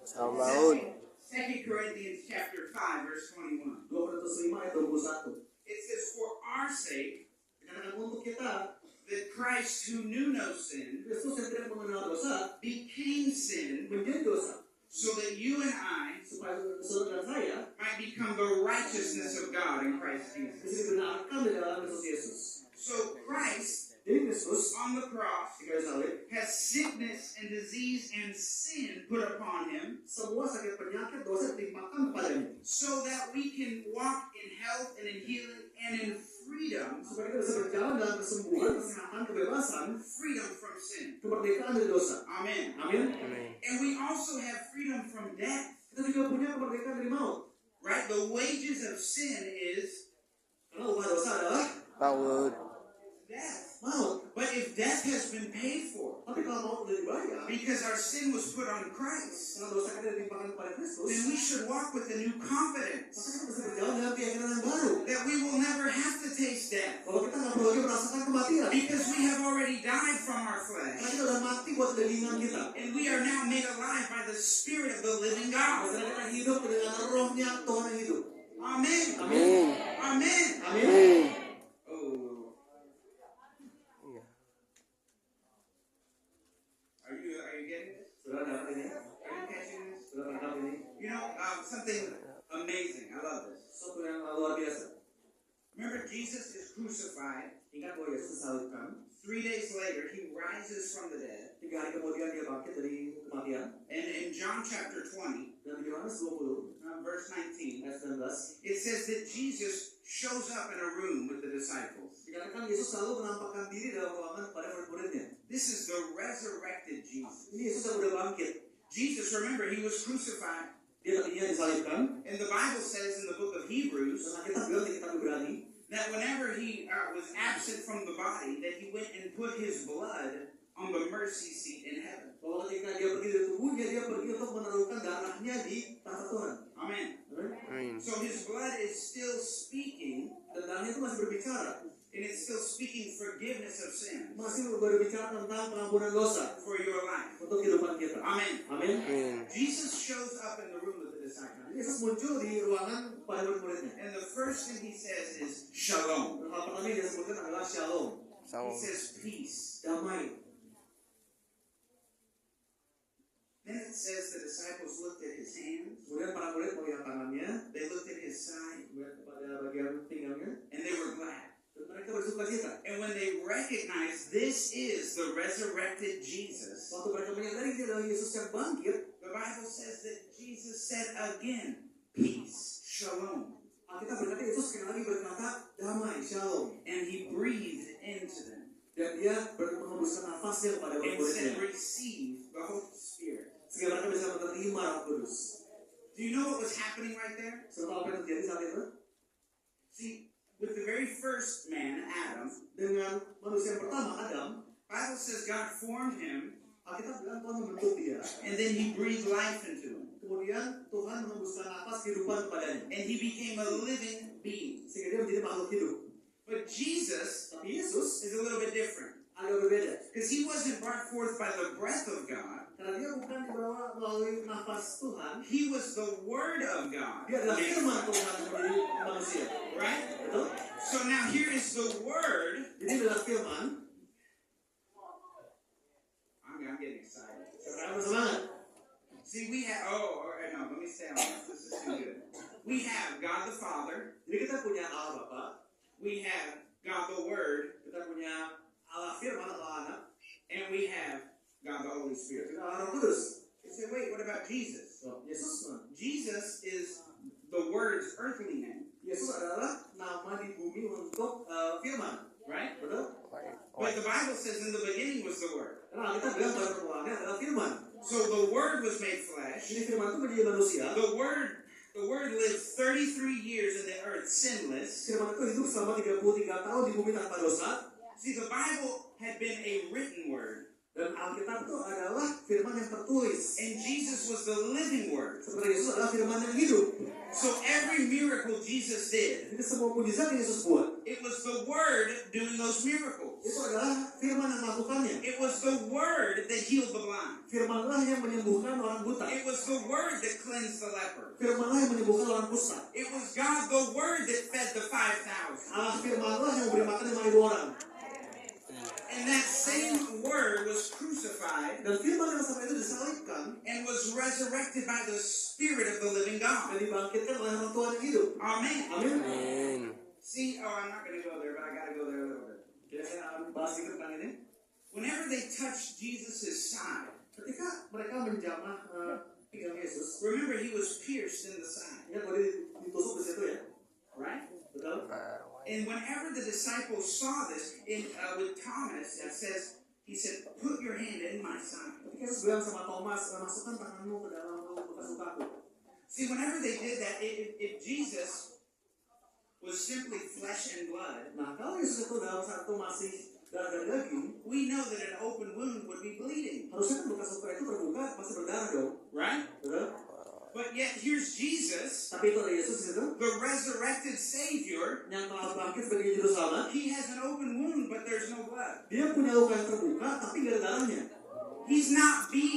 Sama maut. 2 Corinthians chapter 5 verse 21. 2 Korintus 5 ayat 21. It says, for our sake, Dikatakan untuk kita, that Christ who knew no sin Kristus yang tidak mengenal dosa became sin, menjadi dosa, so that you and I supaya saudara dan saya might become the righteousness of God in Christ Jesus. bisa dibenarkan di dalam Kristus Yesus. So Christ Jadi Kristus on the cross di kayu salib, has sickness and disease and sin put upon him, semua sakit penyakit dosa ditimpakan kepadanya, so that we can walk in health and in healing and in freedom, supaya kita bisa berjalan dalam kesembuhan, kesehatan, kebebasan, freedom from sin. kemerdekaan dari dosa. Amen. Amin. And we also have freedom from death. Kita juga punya kemerdekaan dari maut. Right? The wages of sin is Karena upah dosa adalah Maut. death. maut. But if death has been paid for, Tapi kalau maut sudah dibayar, because our sin was put on Christ, karena dosa kita ditimpakan kepada Kristus, then we should walk with a new maka confidence kita bisa berjalan dengan keyakinan yang baru. that we will never have to taste death, Kalau kita nggak perlu lagi merasakan kematian, because we have already died from our karena flesh, kita udah mati buat kedagingan kita. and we are now made alive by the Spirit of the living God. Karena kita hidup dengan rohnya Tuhan yang hidup. Amen. Amin. Amen. Amin. Amin. Oh, Iya. are you getting this? Saudara dapat ini? Are you catching this? Saudara tangkap ini? You know, something amazing. I love this. Sesuatu yang luar biasa. Remember, Jesus is crucified. Ingat bahwa Yesus disalibkan. 3 days later, he rises from the dead. 3 hari kemudian dia bangkit dari kematian. And in John chapter 20, Dan di Yohanes 20 verse 19, ayat 19 it says that Jesus shows up in a room with the disciples. dikatakan Yesus selalu menampakkan diri dalam ruangan kepada murid-muridnya. This is the resurrected Jesus. Ini Yesus yang udah bangkit. Jesus, remember, he was crucified. Dia tadinya disalibkan. And the Bible says in the book of Hebrews Dan kita bilang di kitab Ibrani that whenever he was absent from the body, that he went and put his blood on the mercy seat in heaven. bahwa ketika dia pergi dari tubuhnya, dia pergi untuk menaruhkan darahnya di tahta Tuhan. Amen. Amin. So his blood is still speaking, Dan darahnya itu masih berbicara. and it's still speaking forgiveness of sin Masih berbicara tentang pengampunan dosa for your life. untuk kehidupan kita. Amen. Amin. Amin. Jesus shows up in the room with the disciples. Yesus muncul di ruangan para murid-muridnya. And the first thing he says is shalom. Dan hal pertama yang dia sebutkan adalah shalom, He Sama. says peace. damai. Then it says the disciples looked at his hands, Kemudian para murid melihat tangannya, they looked at his side, melihat kepada bagian pinggangnya, and they were glad. dan mereka bersuka cita. And when they recognized this is the resurrected Jesus, Waktu mereka menyadari dia adalah Yesus yang bangkit, the Bible says that Jesus said again, peace, shalom. Alkitab berkata Yesus sekali lagi berkata damai, shalom. And he breathed into them Dan dia menghembuskan nafasnya kepada and murid-muridnya, said, receive the Holy Spirit. sehingga mereka bisa menerima Roh Kudus. Do you know what was happening right there? Saudara tahu apa yang terjadi saat itu? See, with the very first man, Adam, Dengan manusia yang pertama, Adam, Bible says God formed him, Alkitab bilang Tuhan membentuk dia. and then he breathed life into him. Kemudian Tuhan menghembuskan nafas kehidupan kepadanya, And he became a living being. sehingga dia menjadi makhluk hidup. But Jesus Tapi Yesus is a little bit different. agak berbeda. Because he wasn't brought forth by the breath of God. Karena dia bukan dibawa melalui nafas Tuhan, He was the Word of God. dia adalah firman Tuhan yang menjadi manusia. Right? Betul? So now here is the Word. Jadi adalah firman. I'm getting excited. Sekarang bersemangat. See, we have, no, let me stay on this. This is too good. We have God the Father. Jadi kita punya Allah Bapa, We have God the Word. kita punya Allah firman atau anak, And we have God the Holy Spirit. kita Allah Roh Kudus. You say, wait, what about Jesus? So, Yesus, Jesus is the Word's earthly name. Yesus adalah nama di bumi untuk firman, Right? betul? But the Bible says in the beginning was the Word. Karena kita bilang pada permulaan adalah firman. So the Word was made flesh. Jadi firman itu menjadi manusia. The Word lived 33 years in the earth sinless. Firman itu hidup selama 33 tahun di bumi tanpa dosa. See, the Bible had been a written Word. Dan Alkitab itu adalah firman yang tertulis. And Jesus was the living Word. Seperti Yesus adalah firman yang hidup. So every every miracle Jesus did, Jadi semua mujizat yang Yesus buat, it was the Word doing those miracles. itu adalah firman yang melakukannya. It was the Word that healed the blind. Firmanlah yang menyembuhkan orang buta. It was the Word that cleansed the leper. Firmanlah yang menyembuhkan orang kusta. It was God, the Word that fed the 5,000. Allah firmanlah yang memberi makan 5.000 orang. And that same Word was crucified Dan firman yang sama itu disalibkan and was resurrected by the Spirit of the living dan God. dibangkitkan oleh orang Tuhan yang hidup. Amen. Amin. Amin. See, I'm not going to go there, but I got to go there a little bit. Jadi saya akan bahas sedikit tentang ini. Whenever they touched Jesus' side, Ketika mereka menjamah pinggang Yesus, remember he was pierced in the side, ingat bahwa dia ditusuk di situ ya, right? betul? And whenever the disciples saw this, with Thomas, it says, he said, "Put your hand in my side." Ketika Yesus bilang sama Thomas, masukkan tanganmu ke dalam bekas lukaku. See, whenever they did that, if Jesus was simply flesh and blood, Nah, kalau Yesus itu dalam satu masih darah dan daging, we know that an open wound would be bleeding, harusnya kan bekas luka itu terbuka, pasti berdarah dong, right? betul? But yet here's Jesus, Tapi itu ada Yesus di situ, the resurrected Savior. yang telah bangkit sebagai juru selamat. He has an open wound, but there's no blood. Dia punya luka yang terbuka, tapi gak ada darahnya. He's not being